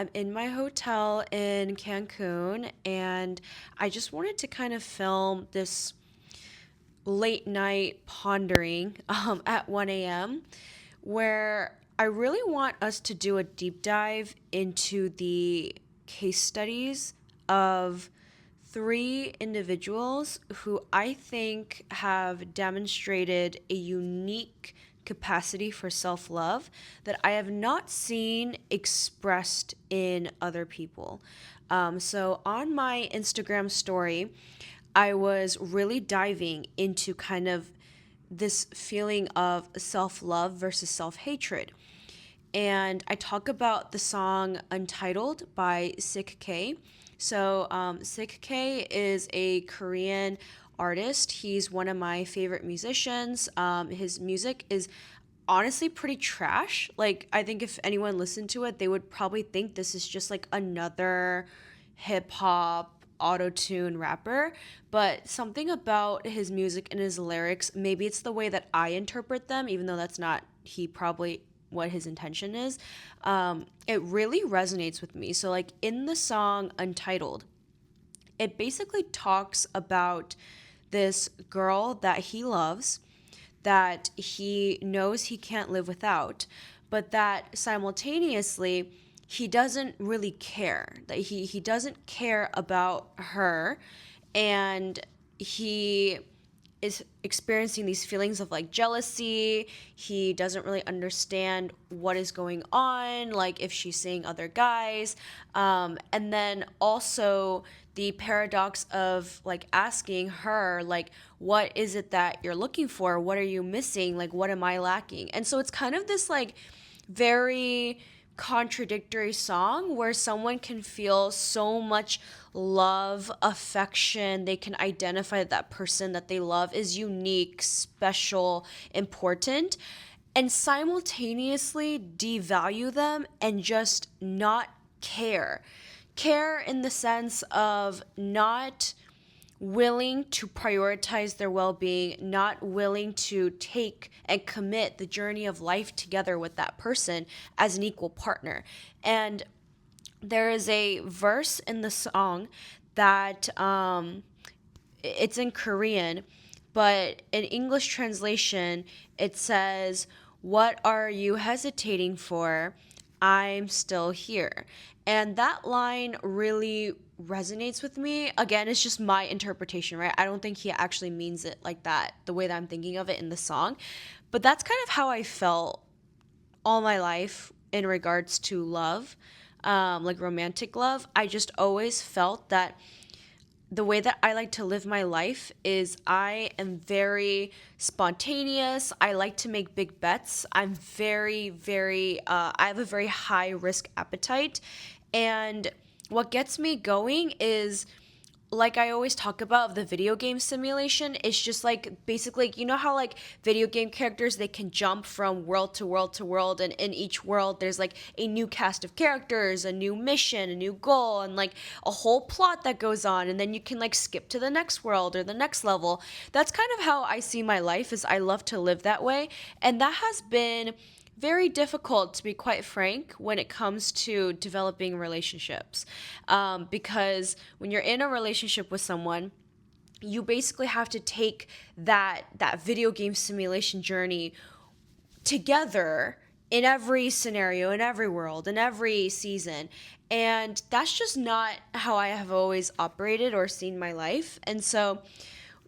I'm in my hotel in Cancun, and I just wanted to kind of film this late night pondering at 1 a.m. where I really want us to do a deep dive into the case studies of three individuals who I think have demonstrated a unique capacity for self love that I have not seen expressed in other people. So on my Instagram story, I was really diving into kind of this feeling of self love versus self hatred. And I talk about the song Untitled by Sick K. So, Sick K is a Korean artist. He's one of my favorite musicians. His music is honestly pretty trash. Like, I think if anyone listened to it, they would probably think this is just like another hip hop auto-tune rapper, but something about his music and his lyrics, maybe it's the way that I interpret them, even though that's not he probably what his intention is, it really resonates with me. So like in the song Untitled, it basically talks about this girl that he loves, that he knows he can't live without, but that simultaneously he doesn't really care. That he doesn't care about her, and he is experiencing these feelings of like jealousy. He doesn't really understand what is going on, like if she's seeing other guys. And then also the paradox of like asking her, like, what is it that you're looking for? What are you missing? Like, what am I lacking? And so it's kind of this like very contradictory song where someone can feel so much love, affection. They can identify that person that they love is unique, special, important, and simultaneously devalue them and just not care. Care in the sense of not willing to prioritize their well being, not willing to take and commit the journey of life together with that person as an equal partner. And there is a verse in the song that it's in Korean, but in English translation, it says, "What are you hesitating for? I'm still here." And that line really resonates with me. Again, it's just my interpretation, right? I don't think he actually means it like that, the way that I'm thinking of it in the song. But that's kind of how I felt all my life in regards to love, like romantic love. I just always felt that the way that I like to live my life is I am very spontaneous. I like to make big bets. I'm I have a very high risk appetite. And what gets me going is like I always talk about the video game simulation. It's just like basically, you know how like video game characters, they can jump from world to world to world, and in each world there's like a new cast of characters, a new mission, a new goal, and like a whole plot that goes on, and then you can like skip to the next world or the next level. That's kind of how I see my life, is I love to live that way. And that has been very difficult, to be quite frank, when it comes to developing relationships, because when you're in a relationship with someone, you basically have to take that video game simulation journey together in every scenario, in every world, in every season. And that's just not how I have always operated or seen my life. And so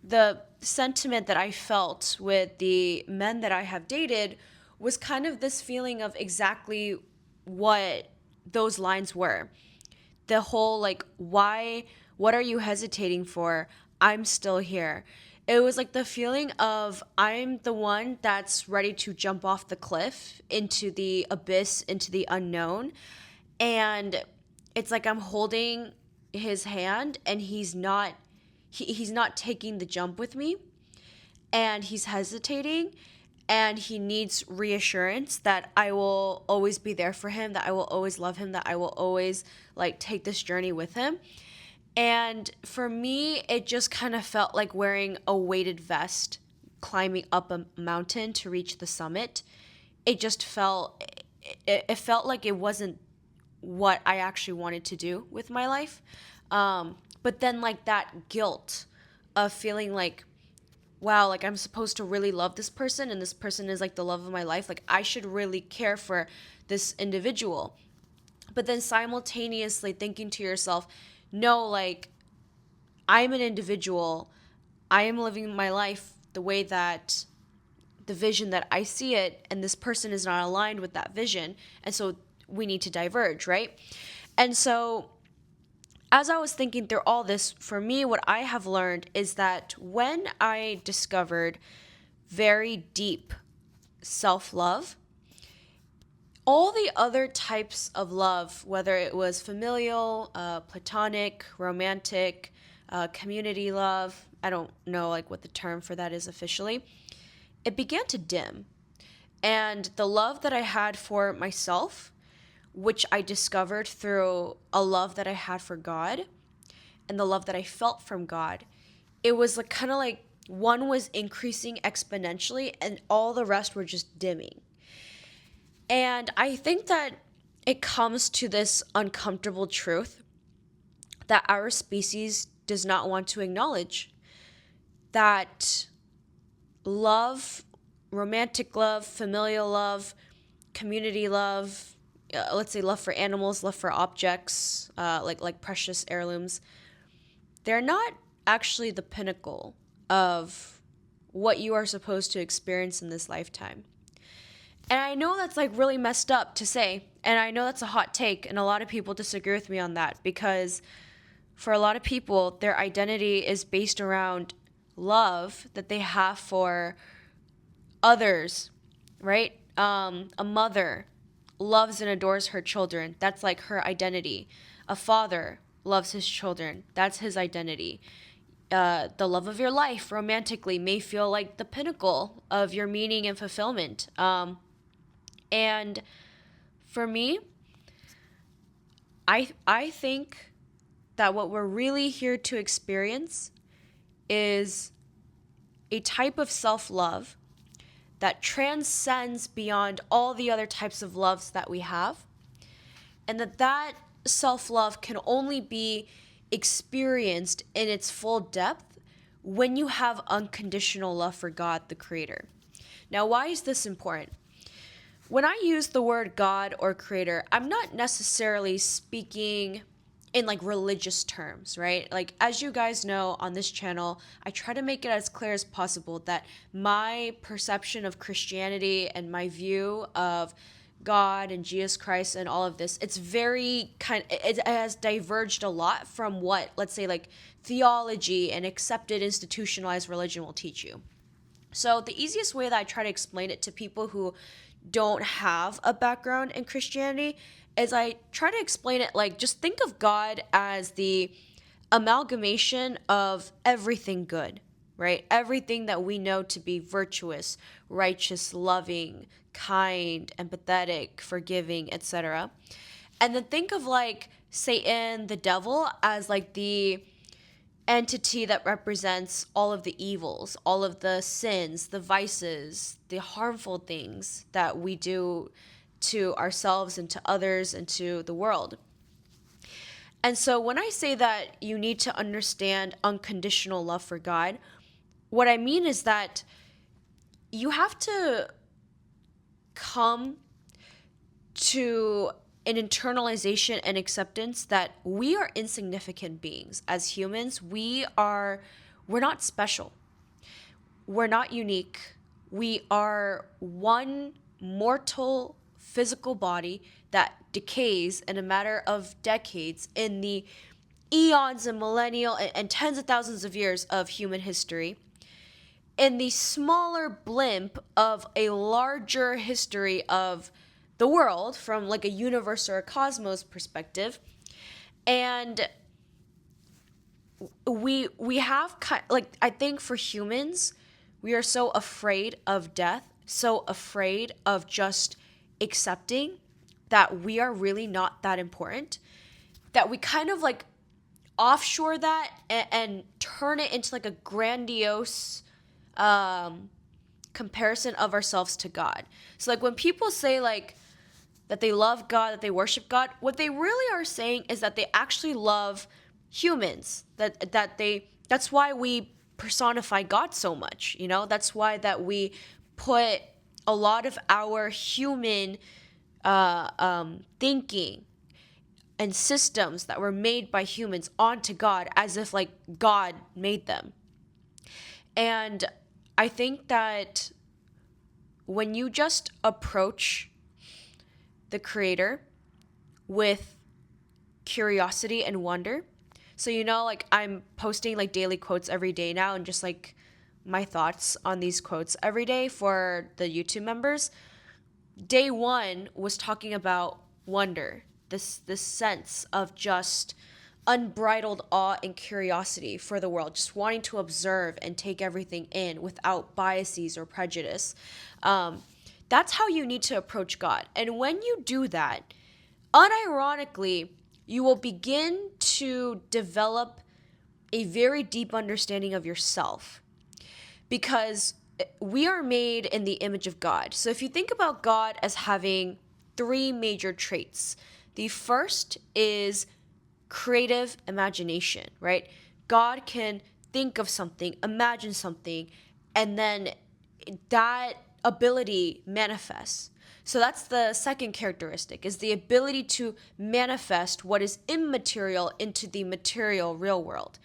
the sentiment that I felt with the men that I have dated was kind of this feeling of exactly what those lines were. The whole like, why, what are you hesitating for? I'm still here. It was like the feeling of I'm the one that's ready to jump off the cliff into the abyss, into the unknown. And it's like I'm holding his hand and he's not taking the jump with me, and he's hesitating, and he needs reassurance that I will always be there for him, that I will always love him, that I will always like take this journey with him. And for me, it just kind of felt like wearing a weighted vest climbing up a mountain to reach the summit. It just felt it felt like it wasn't what I actually wanted to do with my life. But then like that guilt of feeling like, wow, like I'm supposed to really love this person and this person is like the love of my life. Like I should really care for this individual. But then simultaneously thinking to yourself, no, like I'm an individual. I am living my life the way that the vision that I see it, and this person is not aligned with that vision. And so we need to diverge, right? And so as I was thinking through all this, for me, what I have learned is that when I discovered very deep self love, all the other types of love, whether it was familial, platonic, romantic, community love, I don't know like what the term for that is officially, it began to dim. And the love that I had for myself, which I discovered through a love that I had for God and the love that I felt from God, it was like kind of like one was increasing exponentially and all the rest were just dimming. And I think that it comes to this uncomfortable truth that our species does not want to acknowledge, that love, romantic love, familial love, community love, let's say love for animals, love for objects, like precious heirlooms, they're not actually the pinnacle of what you are supposed to experience in this lifetime. And I know that's like really messed up to say, and I know that's a hot take, and a lot of people disagree with me on that, because for a lot of people, their identity is based around love that they have for others, right? A mother loves and adores her children. That's like her identity. A father loves his children. That's his identity. The love of your life romantically may feel like the pinnacle of your meaning and fulfillment. And for me, I think that what we're really here to experience is a type of self-love that transcends beyond all the other types of loves that we have, and that self-love can only be experienced in its full depth when you have unconditional love for God, the Creator. Now, why is this important? When I use the word God or Creator, I'm not necessarily speaking in like religious terms, right? Like, as you guys know on this channel, I try to make it as clear as possible that my perception of Christianity and my view of God and Jesus Christ and all of this, it's very it has diverged a lot from what, let's say, like theology and accepted institutionalized religion will teach you. So the easiest way that I try to explain it to people who don't have a background in Christianity is I try to explain it like, just think of God as the amalgamation of everything good, right? Everything that we know to be virtuous, righteous, loving, kind, empathetic, forgiving, etc. And then think of like Satan, the devil, as like the entity that represents all of the evils, all of the sins, the vices, the harmful things that we do to ourselves and to others and to the world. And so when I say that you need to understand unconditional love for God, what I mean is that you have to come to an internalization and acceptance that we are insignificant beings. As humans, we're not special. We're not unique. We are one mortal physical body that decays in a matter of decades in the eons and millennial and tens of thousands of years of human history, in the smaller blimp of a larger history of the world from like a universe or a cosmos perspective. And we have like, I think for humans, we are so afraid of death, so afraid of just accepting that we are really not that important, that we kind of like offshore that and turn it into like a grandiose comparison of ourselves to God. So like when people say like, that they love God, that they worship God, what they really are saying is that they actually love humans. That's why we personify God so much, you know? That's why that we put a lot of our human thinking and systems that were made by humans onto God as if like God made them. And I think that when you just approach the creator with curiosity and wonder, so you know, like I'm posting like daily quotes every day now and just like my thoughts on these quotes every day for the YouTube members. Day one was talking about wonder, this sense of just unbridled awe and curiosity for the world, just wanting to observe and take everything in without biases or prejudice. That's how you need to approach God. And when you do that, unironically, you will begin to develop a very deep understanding of yourself, because we are made in the image of God. So if you think about God as having three major traits, the first is creative imagination, right? God can think of something, imagine something, and then that ability manifests. So that's the second characteristic, is the ability to manifest what is immaterial into the material real world.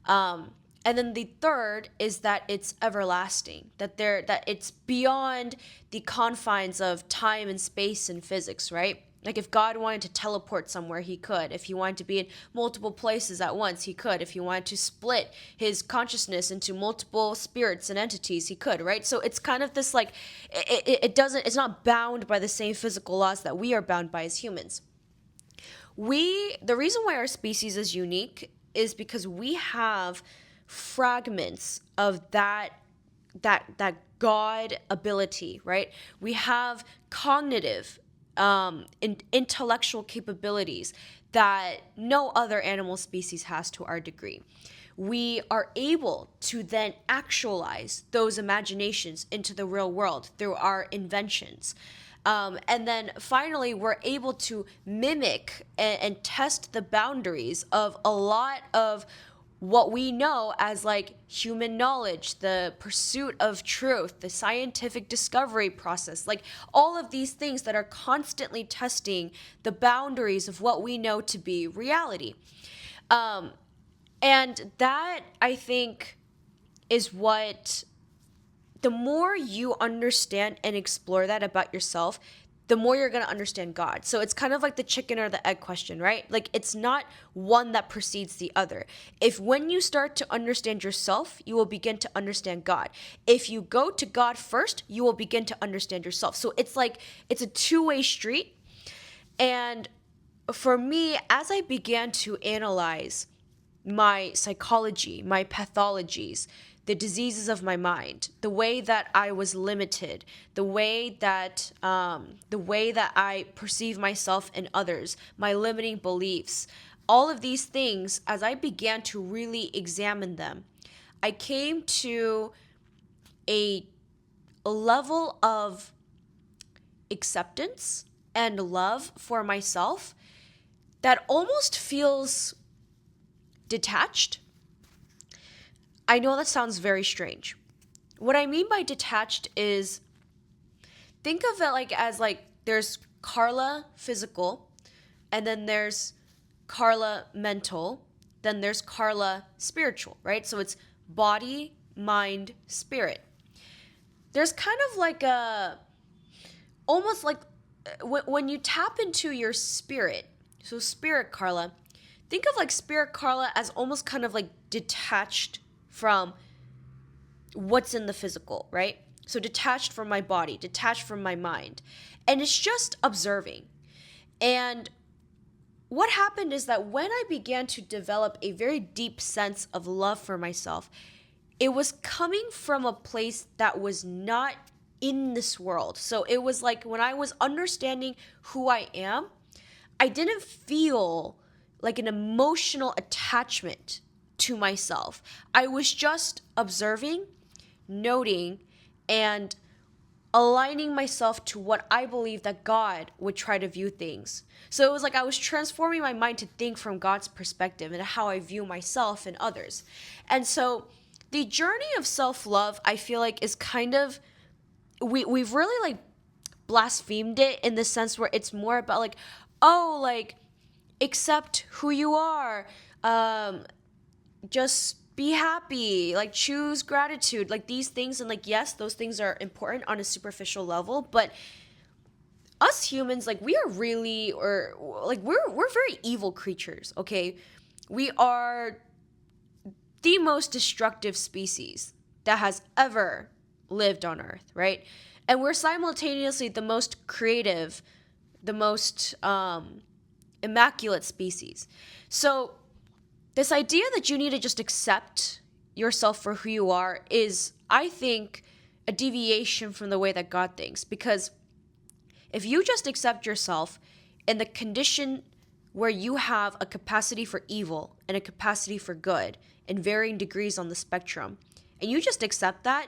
And then the third is that it's everlasting, that it's beyond the confines of time and space and physics, right? Like if God wanted to teleport somewhere, he could. If he wanted to be in multiple places at once, he could. If he wanted to split his consciousness into multiple spirits and entities, he could, right? So it's kind of this like, it's not bound by the same physical laws that we are bound by as humans. The reason why our species is unique is because we have fragments of that God ability, right? We have cognitive intellectual capabilities that no other animal species has to our degree. We are able to then actualize those imaginations into the real world through our inventions. And then finally, we're able to mimic and test the boundaries of a lot of what we know as like human knowledge, the pursuit of truth, the scientific discovery process, like all of these things that are constantly testing the boundaries of what we know to be reality. And that, I think, is what, the more you understand and explore that about yourself, the more you're going to understand God. So it's kind of like the chicken or the egg question, right? Like it's not one that precedes the other. If when you start to understand yourself, you will begin to understand God. If you go to God first, you will begin to understand yourself. So it's like, it's a two-way street. And for me, as I began to analyze my psychology, my pathologies, the diseases of my mind, the way that I was limited, the way that I perceive myself and others, my limiting beliefs, all of these things, as I began to really examine them, I came to a level of acceptance and love for myself that almost feels detached. I know that sounds very strange. What I mean by detached is, think of it like as like there's Carla physical, and then there's Carla mental, then there's Carla spiritual, right? So it's body, mind, spirit. There's kind of like almost like when you tap into your spirit, so spirit Carla, think of like spirit Carla as almost kind of like detached from what's in the physical, right? So detached from my body, detached from my mind. And it's just observing. And what happened is that when I began to develop a very deep sense of love for myself, it was coming from a place that was not in this world. So it was like when I was understanding who I am, I didn't feel like an emotional attachment to myself. I was just observing, noting, and aligning myself to what I believe that God would try to view things. So it was like I was transforming my mind to think from God's perspective and how I view myself and others. And so the journey of self-love, I feel like, is kind of, we've really like blasphemed it in the sense where it's more about like, oh, like, accept who you are, just be happy, like choose gratitude, like these things. And like, yes, those things are important on a superficial level, but us humans, like, we are really, or like, we're very evil creatures, okay? We are the most destructive species that has ever lived on Earth, right? And we're simultaneously the most creative, the most immaculate species. So this idea that you need to just accept yourself for who you are is, I think, a deviation from the way that God thinks. Because if you just accept yourself in the condition where you have a capacity for evil and a capacity for good in varying degrees on the spectrum, and you just accept that,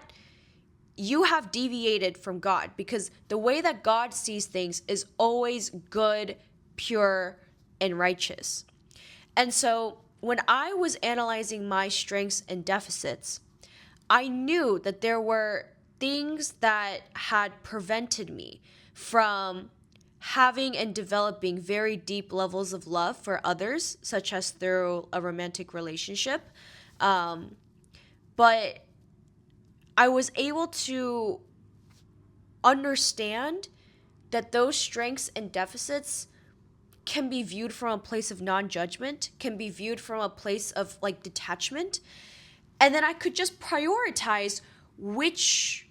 you have deviated from God, because the way that God sees things is always good, pure, and righteous. And so when I was analyzing my strengths and deficits, I knew that there were things that had prevented me from having and developing very deep levels of love for others, such as through a romantic relationship. But I was able to understand that those strengths and deficits can be viewed from a place of non-judgment, can be viewed from a place of like detachment. And then I could just prioritize which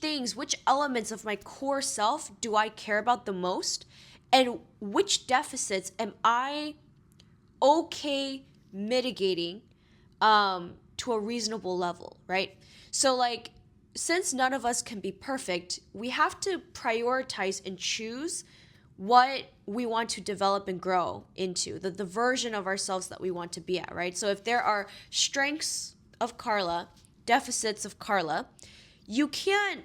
things, which elements of my core self do I care about the most, and which deficits am I okay mitigating to a reasonable level, right? So like, since none of us can be perfect, we have to prioritize and choose what we want to develop and grow into, the version of ourselves that we want to be at, right? So if there are strengths of Carla, deficits of Carla, you can't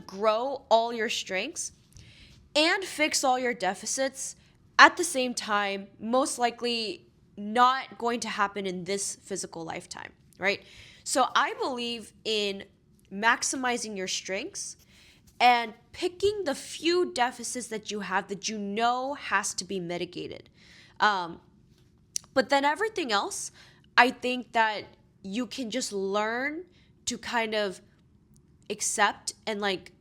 grow all your strengths and fix all your deficits at the same time. Most likely not going to happen in this physical lifetime, right? So I believe in maximizing your strengths and picking the few deficits that you have that you know has to be mitigated. But then everything else, I think that you can just learn to kind of accept and like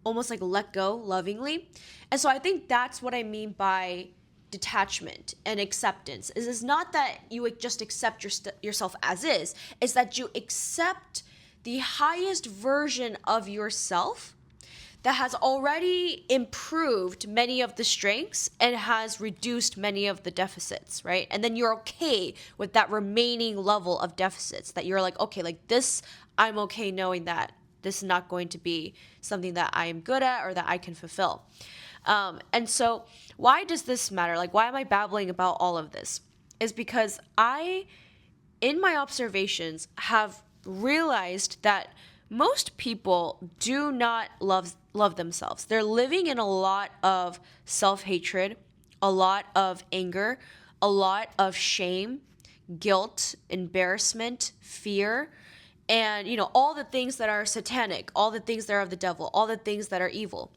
almost like let go lovingly. And so I think that's what I mean by detachment and acceptance. Is it's not that you would just accept yourself as is, it's that you accept the highest version of yourself that has already improved many of the strengths and has reduced many of the deficits, right? And then you're okay with that remaining level of deficits, that you're like, okay, like this, I'm okay knowing that this is not going to be something that I am good at or that I can fulfill. And so why does this matter? Like, why am I babbling about all of this? Is because I, in my observations, have realized that most people do not love themselves. They're living in a lot of self-hatred, a lot of anger, a lot of shame, guilt, embarrassment, fear, and all the things that are satanic, all the things that are of the devil, all the things that are evil.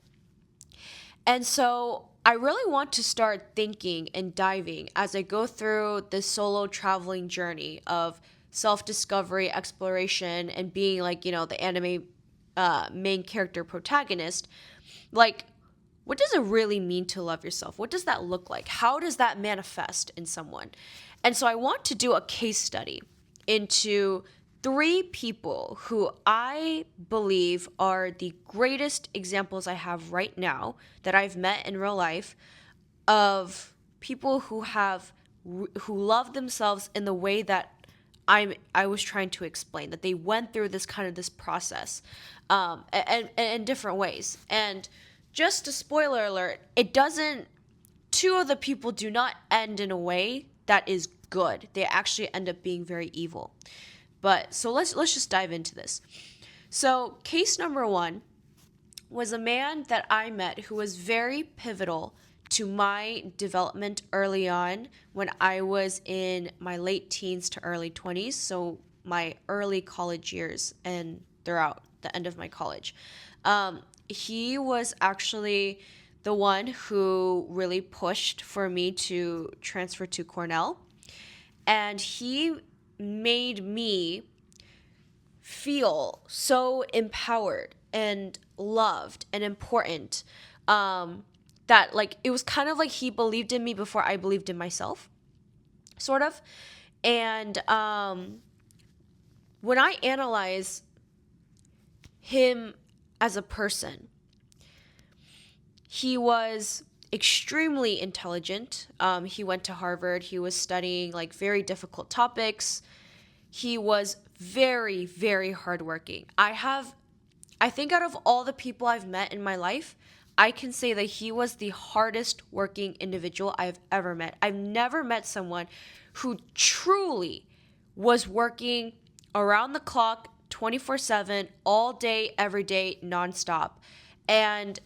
And so I really want to start thinking and diving as I go through this solo traveling journey of self-discovery, exploration, and being like, the anime main character protagonist. Like, what does it really mean to love yourself? What does that look like? How does that manifest in someone? And so I want to do a case study into 3 people who I believe are the greatest examples I have right now that I've met in real life of people who love themselves in the way that I was trying to explain, that they went through this process, and in different ways. And just a spoiler alert, two of the people do not end in a way that is good. They actually end up being very evil. But so let's just dive into this. So case number 1 was a man that I met who was very pivotal to my development early on when I was in my late teens to early 20s, so my early college years and throughout the end of my college. He was actually the one who really pushed for me to transfer to Cornell, and he made me feel so empowered and loved and important, that like it was kind of like he believed in me before I believed in myself, sort of. And when I analyze him as a person, he was extremely intelligent. He went to Harvard. He was studying like very difficult topics. He was very, very hardworking. I think out of all the people I've met in my life, I can say that he was the hardest working individual I've ever met. I've never met someone who truly was working around the clock, 24/7, all day, every day, nonstop. And,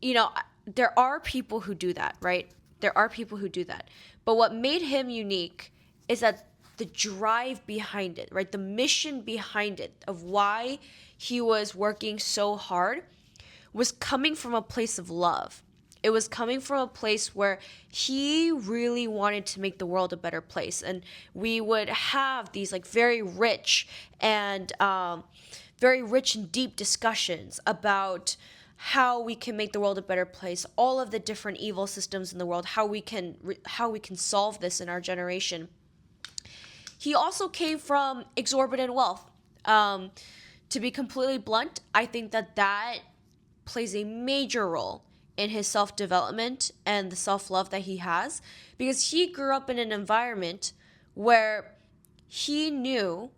you know, there are people who do that, right? There are people who do that. But what made him unique is that the drive behind it, right? The mission behind it of why he was working so hard was coming from a place of love. It was coming from a place where he really wanted to make the world a better place. And we would have these like very rich and deep discussions about how we can make the world a better place, all of the different evil systems in the world, how we can solve this in our generation. He also came from exorbitant wealth. To be completely blunt, I think that plays a major role in his self-development and the self-love that he has, because he grew up in an environment where he knew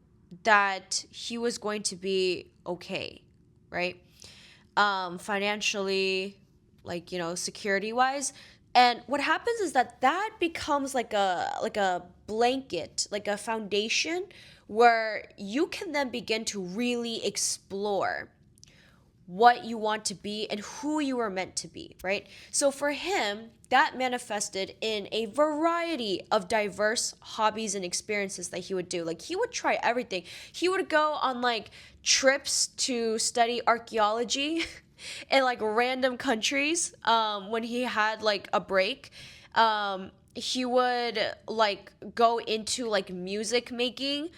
that he was going to be okay, right? Financially, like, security wise. And what happens is that becomes like a blanket, like a foundation where you can then begin to really explore what you want to be and who you are meant to be, right? So for him, that manifested in a variety of diverse hobbies and experiences that he would do. Like, he would try everything. He would go on like trips to study archaeology in like random countries, when he had like a break. He would like go into like music making,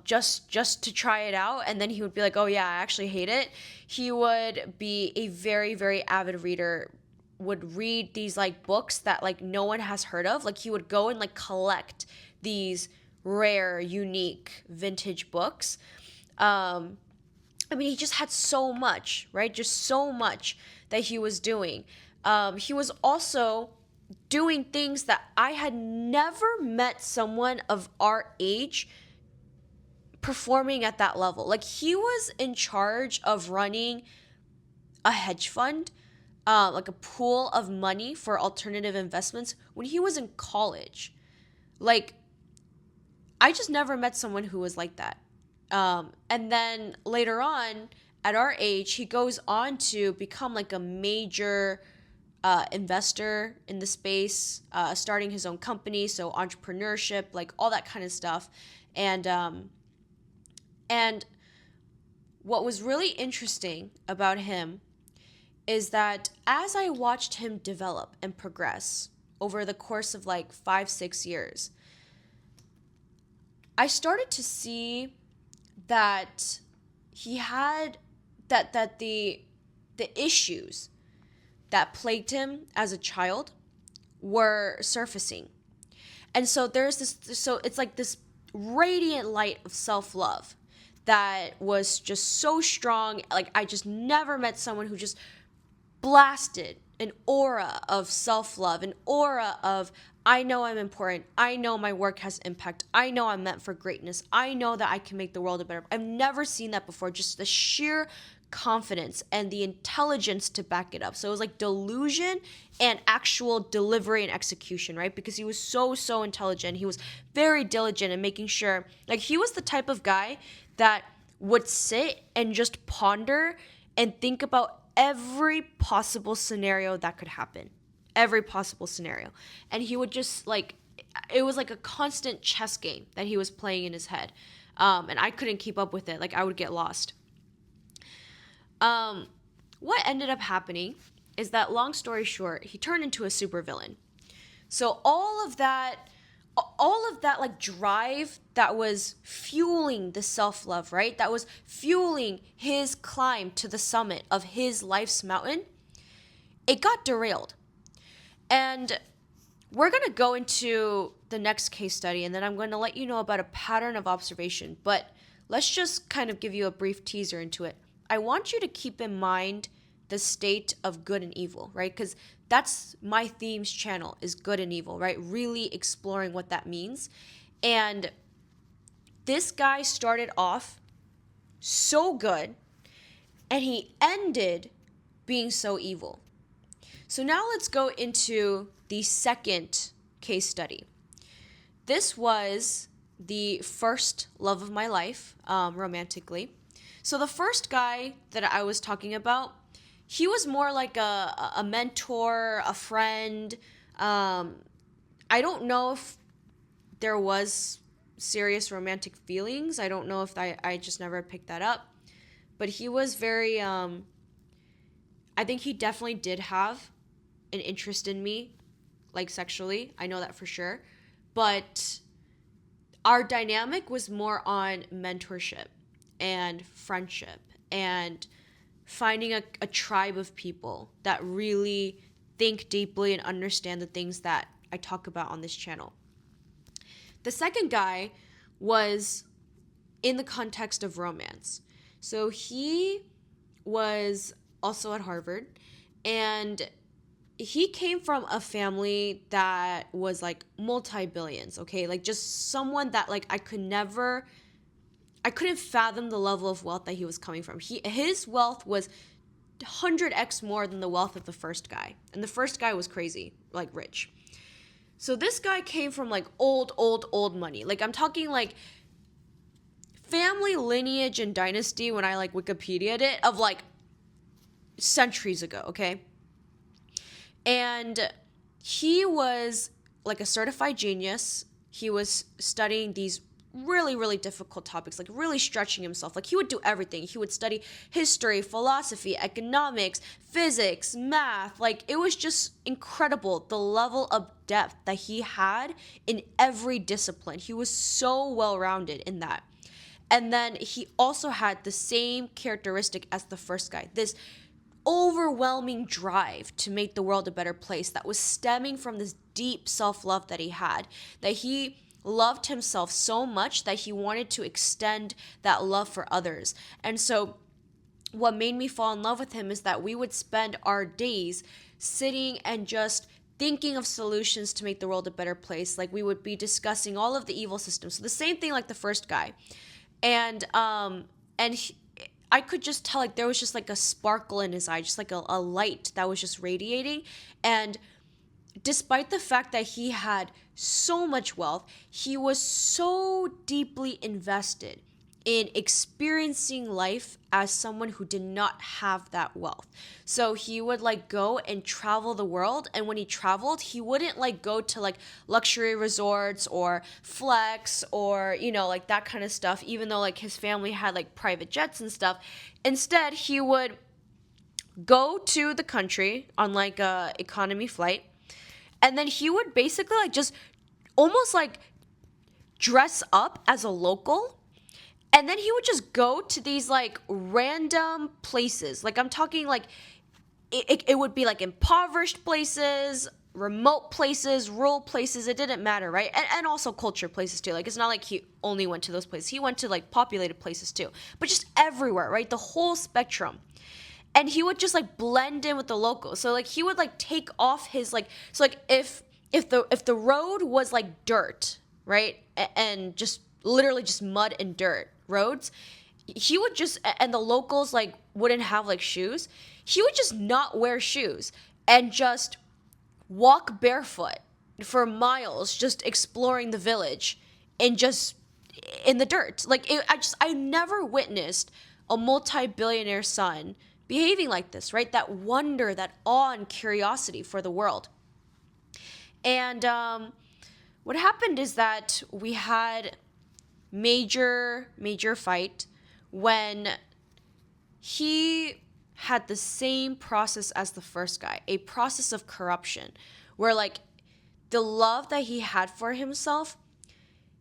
just to try it out, and then he would be like, oh yeah, I actually hate it. He would be a very, very avid reader, would read these like books that like no one has heard of. Like, he would go and like collect these rare, unique, vintage books. I mean, he just had so much, right? Just so much that he was doing. He was also doing things that I had never met someone of our age performing at that level. Like, he was in charge of running a hedge fund, like a pool of money for alternative investments when he was in college. Like, I just never met someone who was like that. And then later on, at our age, he goes on to become like a major investor in the space, starting his own company, so entrepreneurship, like all that kind of stuff. And what was really interesting about him is that as I watched him develop and progress over the course of like 5-6 years, I started to see that he had that the issues that plagued him as a child were surfacing. And so it's like this radiant light of self-love that was just so strong. Like, I just never met someone who just blasted an aura of self-love, an aura of, I know I'm important. I know my work has impact. I know I'm meant for greatness. I know that I can make the world a better. I've never seen that before. Just the sheer confidence and the intelligence to back it up. So it was like delusion and actual delivery and execution, right? Because he was so intelligent. He was very diligent in making sure, like, he was the type of guy that would sit and just ponder and think about every possible scenario that could happen. Every possible scenario. And he would just like, it was like a constant chess game that he was playing in his head. And I couldn't keep up with it. Like, I would get lost. What ended up happening is that, long story short, he turned into a supervillain. So all of that like drive that was fueling the self-love, right? That was fueling his climb to the summit of his life's mountain, it got derailed. And we're going to go into the next case study, and then I'm going to let you know about a pattern of observation. But let's just kind of give you a brief teaser into it. I want you to keep in mind the state of good and evil, right? Because that's my themes channel, is good and evil, right? Really exploring what that means. And this guy started off so good, and he ended being so evil. So now let's go into the second case study. This was the first love of my life, romantically. So the first guy that I was talking about, he was more like a mentor, a friend. I don't know if there was serious romantic feelings. I don't know if I just never picked that up. But he was very, I think he definitely did have an interest in me, like sexually. I know that for sure. But our dynamic was more on mentorship and friendship and finding a tribe of people that really think deeply and understand the things that I talk about on this channel. The second guy was in the context of romance. So he was also at Harvard, and he came from a family that was like multi-billions, okay? Like just someone that like I couldn't fathom the level of wealth that he was coming from. His wealth was 100x more than the wealth of the first guy. And the first guy was crazy, like rich. So this guy came from like old money. Like I'm talking like family lineage and dynasty, when I like Wikipedia'd it, of like centuries ago, okay? And he was like a certified genius. He was studying these really, really difficult topics, like really stretching himself. Like he would do everything. He would study history, philosophy, economics, physics, math. Like it was just incredible, the level of depth that he had in every discipline. He was so well-rounded in that. And then he also had the same characteristic as the first guy, this overwhelming drive to make the world a better place that was stemming from this deep self-love that he had, that he loved himself so much that he wanted to extend that love for others. And so what made me fall in love with him is that we would spend our days sitting and just thinking of solutions to make the world a better place. Like we would be discussing all of the evil systems. So the same thing like the first guy. And I could just tell like there was just like a sparkle in his eye, just like a light that was just radiating. And despite the fact that he had so much wealth, he was so deeply invested in experiencing life as someone who did not have that wealth. So he would like go and travel the world, and when he traveled, he wouldn't like go to like luxury resorts or flex or like that kind of stuff, even though like his family had like private jets and stuff. Instead, he would go to the country on like a economy flight, and then he would basically like just almost like dress up as a local. And then he would just go to these like random places. Like I'm talking like it would be like impoverished places, remote places, rural places. It didn't matter, right? And also culture places too. Like it's not like he only went to those places. He went to like populated places too. But just everywhere, right? The whole spectrum. And he would just like blend in with the locals. So like he would like take off his like, so like if the road was like dirt, right? And just literally just mud and dirt roads, he would just, and the locals like wouldn't have like shoes, he would just not wear shoes and just walk barefoot for miles, just exploring the village and just in the dirt. Like I never witnessed a multi-billionaire son behaving like this, right? That wonder, that awe and curiosity for the world. And what happened is that we had major fight when he had the same process as the first guy, a process of corruption, where like the love that he had for himself,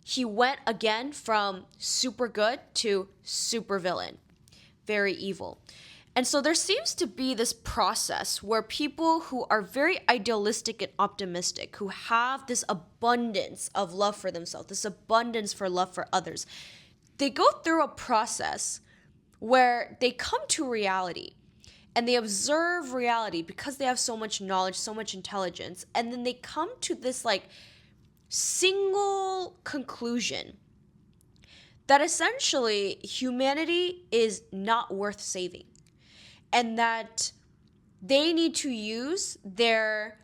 he went again from super good to super villain, very evil. And so there seems to be this process where people who are very idealistic and optimistic, who have this abundance of love for themselves, this abundance for love for others, they go through a process where they come to reality and they observe reality because they have so much knowledge, so much intelligence, and then they come to this like single conclusion that essentially humanity is not worth saving, and that they need to use their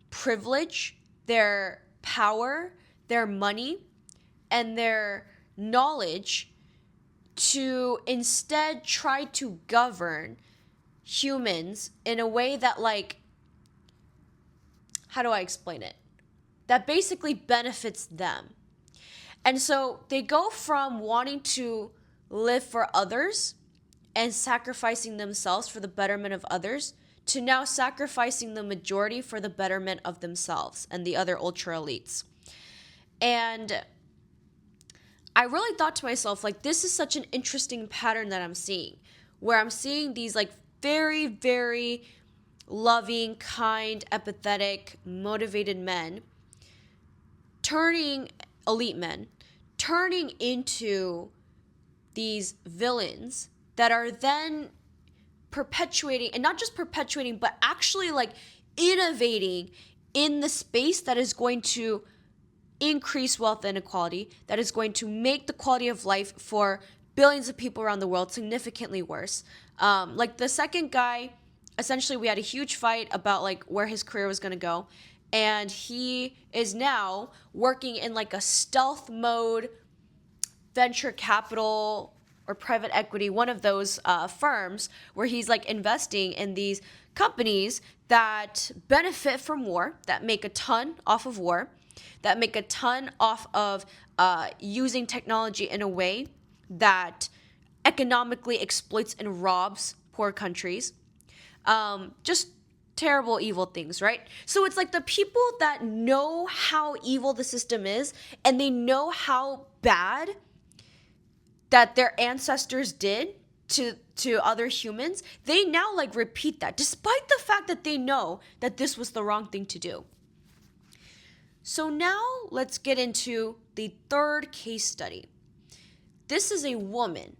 privilege, their power, their money, and their knowledge to instead try to govern humans in a way that, like, how do I explain it? That basically benefits them. And so they go from wanting to live for others and sacrificing themselves for the betterment of others to now sacrificing the majority for the betterment of themselves and the other ultra elites. And I really thought to myself, like, this is such an interesting pattern that I'm seeing, where I'm seeing these like very, very loving, kind, empathetic, motivated men elite men, turning into these villains that are then perpetuating, and not just perpetuating, but actually like innovating in the space that is going to increase wealth inequality, that is going to make the quality of life for billions of people around the world significantly worse. Like the second guy, essentially we had a huge fight about like where his career was going to go. And he is now working in like a stealth mode venture capital or private equity, one of those firms where he's like investing in these companies that benefit from war, that make a ton off of war, that make a ton off of using technology in a way that economically exploits and robs poor countries. Just terrible, evil things, right? So it's like the people that know how evil the system is and they know how bad that their ancestors did to other humans, they now like repeat that despite the fact that they know that this was the wrong thing to do. So now let's get into the third case study. This is a woman,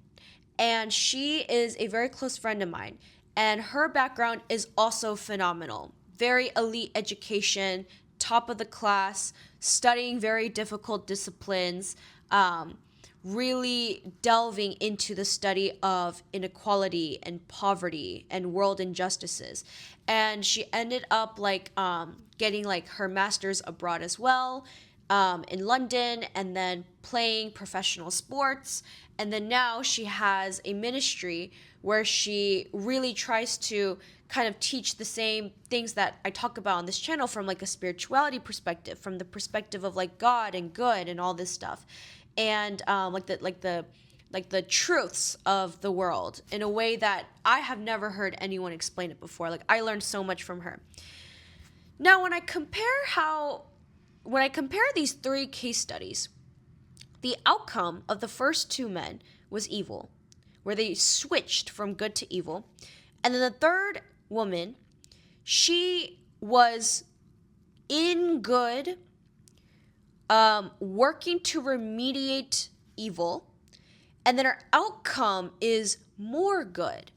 and she is a very close friend of mine, and her background is also phenomenal. Very elite education, top of the class, studying very difficult disciplines, really delving into the study of inequality and poverty and world injustices. And she ended up like getting like her master's abroad as well, in London, and then playing professional sports. And then now she has a ministry where she really tries to kind of teach the same things that I talk about on this channel from like a spirituality perspective, from the perspective of like God and good and all this stuff. And like the truths of the world in a way that I have never heard anyone explain it before. Like I learned so much from her. Now, when I compare these three case studies, the outcome of the first two men was evil, where they switched from good to evil. And then the third woman, she was in good, working to remediate evil, and then her outcome is more good.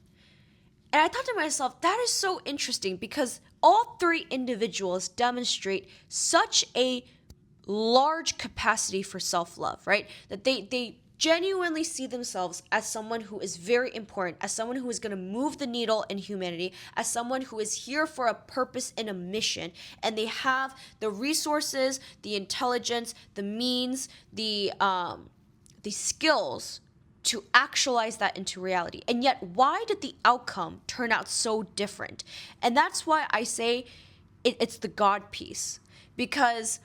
And I thought to myself, that is so interesting because all three individuals demonstrate such a large capacity for self-love, right? That they genuinely see themselves as someone who is very important, as someone who is going to move the needle in humanity, as someone who is here for a purpose and a mission, and they have the resources, the intelligence, the means, the skills to actualize that into reality. And yet, why did the outcome turn out so different? And that's why I say it's the God piece. Because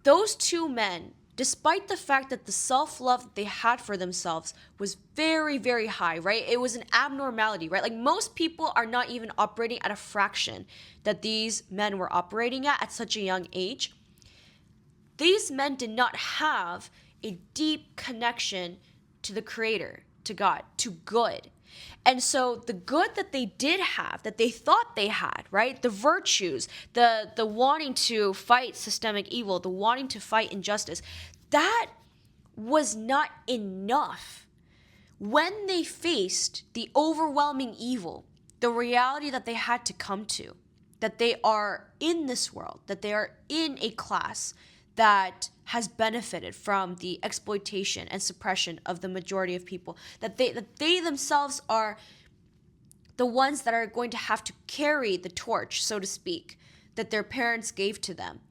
those two men, despite the fact that the self-love that they had for themselves was very, very high, right? It was an abnormality, right? Like most people are not even operating at a fraction that these men were operating at such a young age. These men did not have a deep connection to the Creator, to God, to good. And so the good that they did have, that they thought they had, right? The virtues, the wanting to fight systemic evil, the wanting to fight injustice, that was not enough. When they faced the overwhelming evil, the reality that they had to come to, that they are in this world, that they are in a class that has benefited from the exploitation and suppression of the majority of people, that they themselves are the ones that are going to have to carry the torch, so to speak, that their parents gave to them.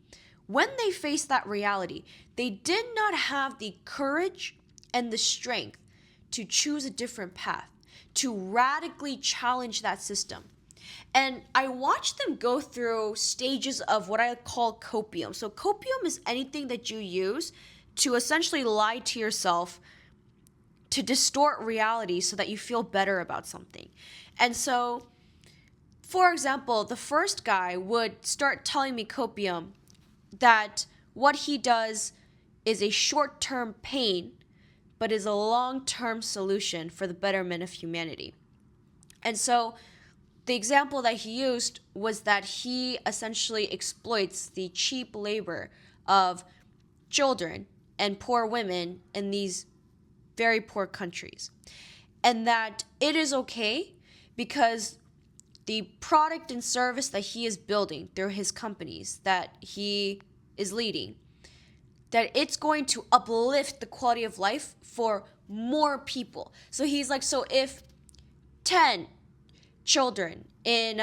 When they faced that reality, they did not have the courage and the strength to choose a different path, to radically challenge that system. And I watched them go through stages of what I call copium. So copium is anything that you use to essentially lie to yourself, to distort reality so that you feel better about something. And so, for example, the first guy would start telling me copium that what he does is a short-term pain, but is a long-term solution for the betterment of humanity. And so the example that he used was that he essentially exploits the cheap labor of children and poor women in these very poor countries. And that it is okay because the product and service that he is building through his companies that he is leading, that it's going to uplift the quality of life for more people. So he's like, so if 10 children in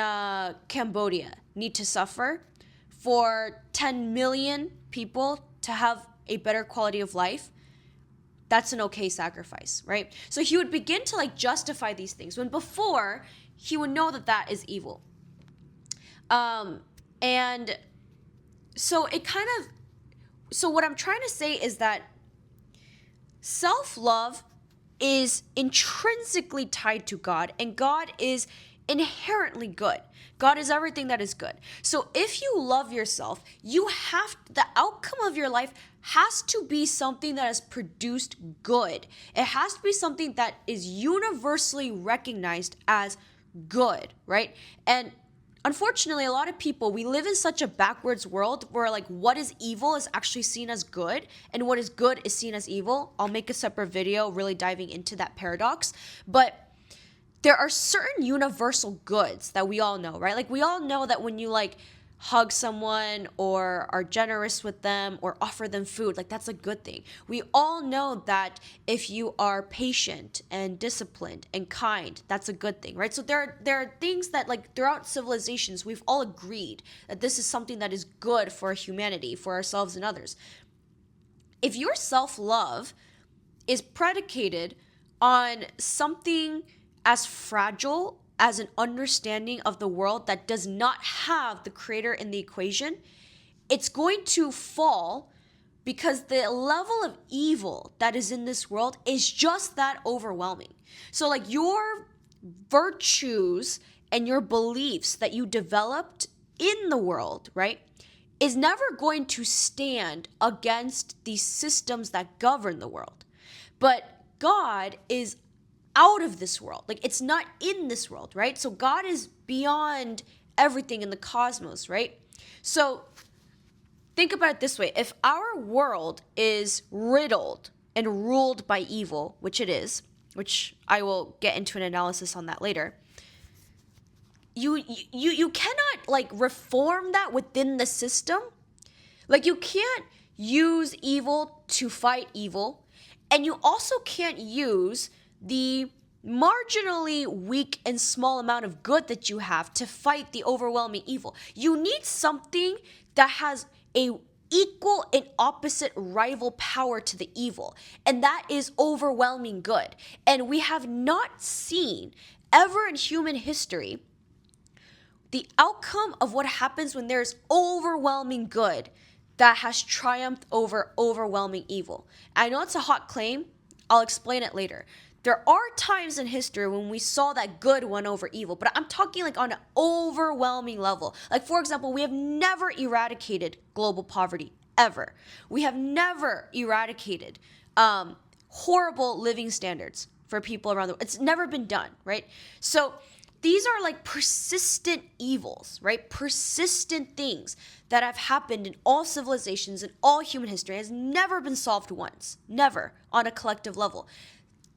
Cambodia need to suffer for 10 million people to have a better quality of life, that's an okay sacrifice, right? So he would begin to like justify these things when before he would know that that is evil. And so so what I'm trying to say is that self-love is intrinsically tied to God, and God is inherently good. God is everything that is good. So if you love yourself, the outcome of your life has to be something that has produced good. It has to be something that is universally recognized as good, right? And unfortunately, a lot of people, we live in such a backwards world where like what is evil is actually seen as good and what is good is seen as evil. I'll make a separate video really diving into that paradox. But there are certain universal goods that we all know, right? Like we all know that when you like hug someone or are generous with them or offer them food, like that's a good thing. We all know that if you are patient and disciplined and kind, that's a good thing, right? So there are things that like throughout civilizations, we've all agreed that this is something that is good for humanity, for ourselves and others. If your self-love is predicated on something as fragile as an understanding of the world that does not have the Creator in the equation, it's going to fall because the level of evil that is in this world is just that overwhelming. So like your virtues and your beliefs that you developed in the world, right, is never going to stand against the systems that govern the world. But God is out of this world. Like it's not in this world, right? So God is beyond everything in the cosmos, right? So think about it this way. If our world is riddled and ruled by evil, which it is, which I will get into an analysis on that later, you cannot like reform that within the system. Like you can't use evil to fight evil, and you also can't use the marginally weak and small amount of good that you have to fight the overwhelming evil. You need something that has a equal and opposite rival power to the evil, and that is overwhelming good. And we have not seen ever in human history the outcome of what happens when there's overwhelming good that has triumphed over overwhelming evil. I know it's a hot claim. I'll explain it later. There are times in history when we saw that good won over evil, but I'm talking like on an overwhelming level. Like, for example, we have never eradicated global poverty, ever. We have never eradicated horrible living standards for people around the world. It's never been done, right? So these are like persistent evils, right? Persistent things that have happened in all civilizations and all human history. It has never been solved once, never on a collective level.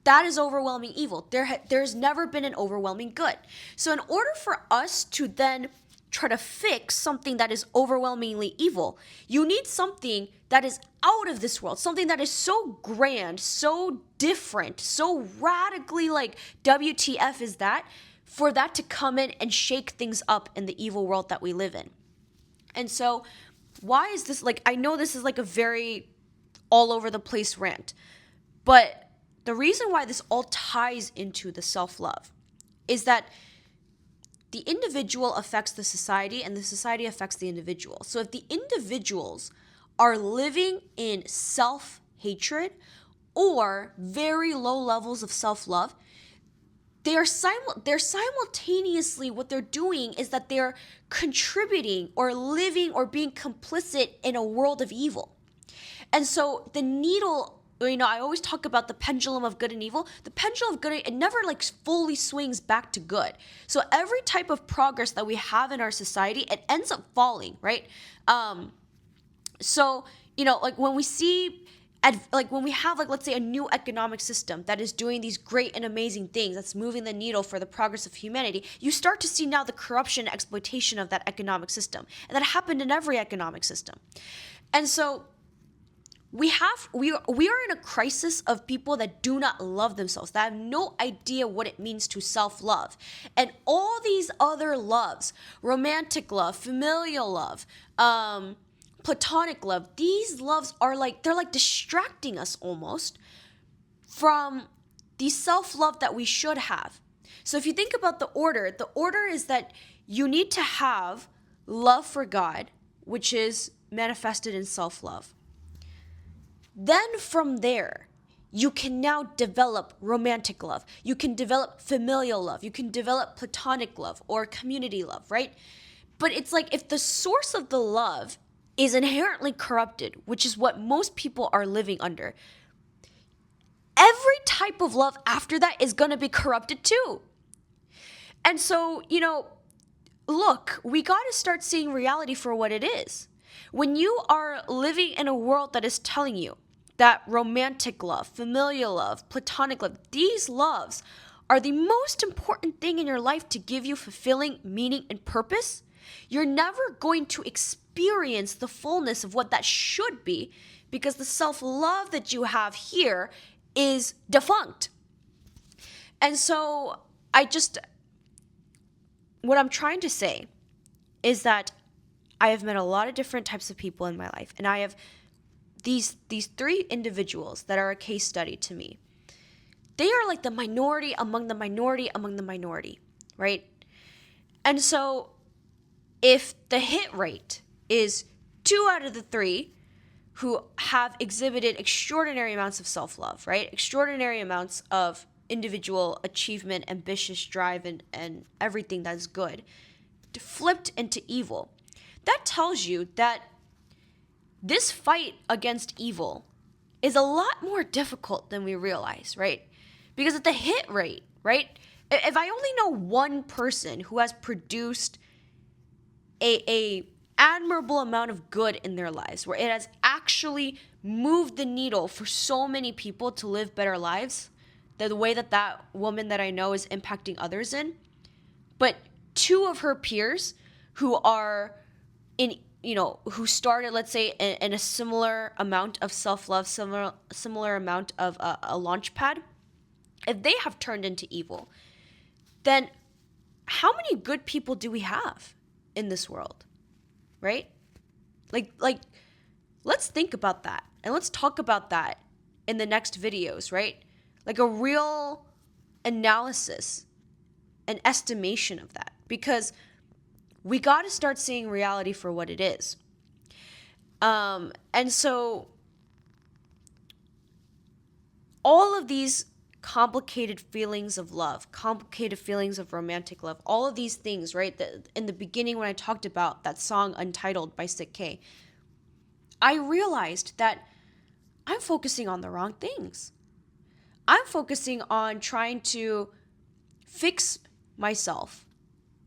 That is overwhelming evil. There's never been an overwhelming good. So in order for us to then try to fix something that is overwhelmingly evil, you need something that is out of this world, something that is so grand, so different, so radically like WTF is that, for that to come in and shake things up in the evil world that we live in. And so why is this, like, I know this is like a very all over the place rant, but the reason why this all ties into the self-love is that the individual affects the society and the society affects the individual. So if the individuals are living in self-hatred or very low levels of self-love, they're simultaneously, what they're doing is that they're contributing or living or being complicit in a world of evil. And so the needle, I always talk about the pendulum of good and evil. The pendulum of good, it never like fully swings back to good. So every type of progress that we have in our society, it ends up falling, right? So, like when we see, like when we have, like, let's say a new economic system that is doing these great and amazing things, that's moving the needle for the progress of humanity, you start to see now the corruption and exploitation of that economic system. And that happened in every economic system. And so we are in a crisis of people that do not love themselves, that have no idea what it means to self-love. And all these other loves, romantic love, familial love, platonic love, these loves are like, they're like distracting us almost from the self-love that we should have. So if you think about the order is that you need to have love for God, which is manifested in self-love. Then from there, you can now develop romantic love. You can develop familial love. You can develop platonic love or community love, right? But it's like if the source of the love is inherently corrupted, which is what most people are living under, every type of love after that is going to be corrupted too. And so, look, we got to start seeing reality for what it is. When you are living in a world that is telling you that romantic love, familial love, platonic love, these loves are the most important thing in your life to give you fulfilling meaning and purpose, you're never going to experience the fullness of what that should be, because the self-love that you have here is defunct. And so what I'm trying to say is that I have met a lot of different types of people in my life, and I have these three individuals that are a case study to me. They are like the minority among the minority among the minority, right? And so if the hit rate is 2 out of the 3 who have exhibited extraordinary amounts of self-love, right? Extraordinary amounts of individual achievement, ambitious drive, and everything that is good, flipped into evil. That tells you that this fight against evil is a lot more difficult than we realize, right? Because at the hit rate, right? If I only know one person who has produced a admirable amount of good in their lives, where it has actually moved the needle for so many people to live better lives, the way that woman that I know is impacting others in, but 2 of her peers who are who started, let's say, in a similar amount of self-love, similar amount of a launch pad, if they have turned into evil, then how many good people do we have in this world, right? Like Let's think about that and let's talk about that in the next videos, right? Like a real analysis, an estimation of that, because we got to start seeing reality for what it is. And so all of these complicated feelings of love, complicated feelings of romantic love, all of these things, right? In the beginning, when I talked about that song Untitled by Sick K, I realized that I'm focusing on the wrong things. I'm focusing on trying to fix myself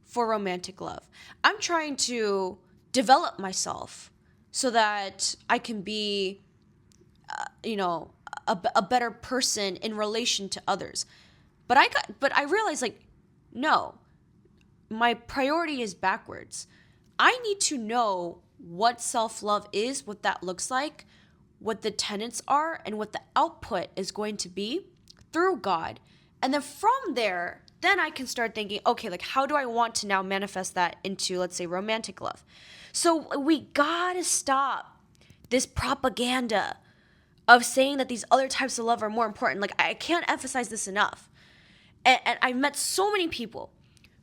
for romantic love. I'm trying to develop myself so that I can be, a better person in relation to others. But I realized, like, no, my priority is backwards. I need to know what self-love is, what that looks like, what the tenets are, and what the output is going to be through God. And then from there, then I can start thinking, okay, like, how do I want to now manifest that into, let's say, romantic love? So we gotta stop this propaganda of saying that these other types of love are more important. Like, I can't emphasize this enough. And I've met so many people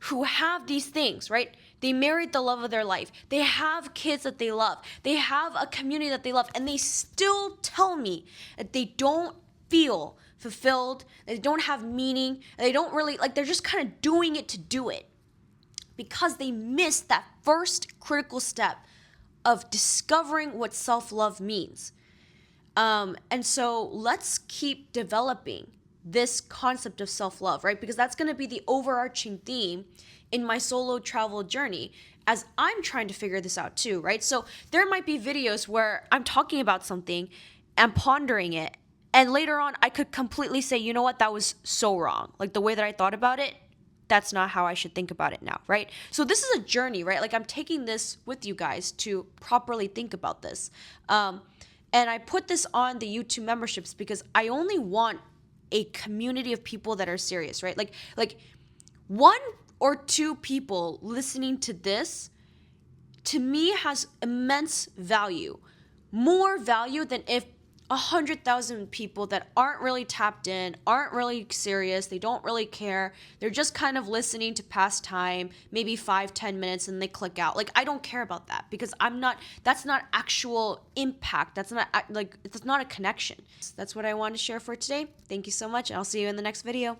who have these things, right? They married the love of their life. They have kids that they love. They have a community that they love. And they still tell me that they don't feel fulfilled, they don't have meaning, they don't really, like, they're just kind of doing it to do it because they missed that first critical step of discovering what self-love means. And so let's keep developing this concept of self-love, right? Because that's going to be the overarching theme in my solo travel journey as I'm trying to figure this out too, right? So there might be videos where I'm talking about something and pondering it, and later on I could completely say, you know what, that was so wrong. Like, the way that I thought about it, that's not how I should think about it now, right? So this is a journey, right? Like, I'm taking this with you guys to properly think about this. And I put this on the YouTube memberships because I only want a community of people that are serious, right? Like one or two people listening to this, to me, has immense value. More value than if 100,000 people that aren't really tapped in, aren't really serious, they don't really care, they're just kind of listening to pass time, maybe 5-10 minutes, and they click out. Like, I don't care about that because that's not actual impact. That's not a connection. That's what I wanted to share for today. Thank you so much, and I'll see you in the next video.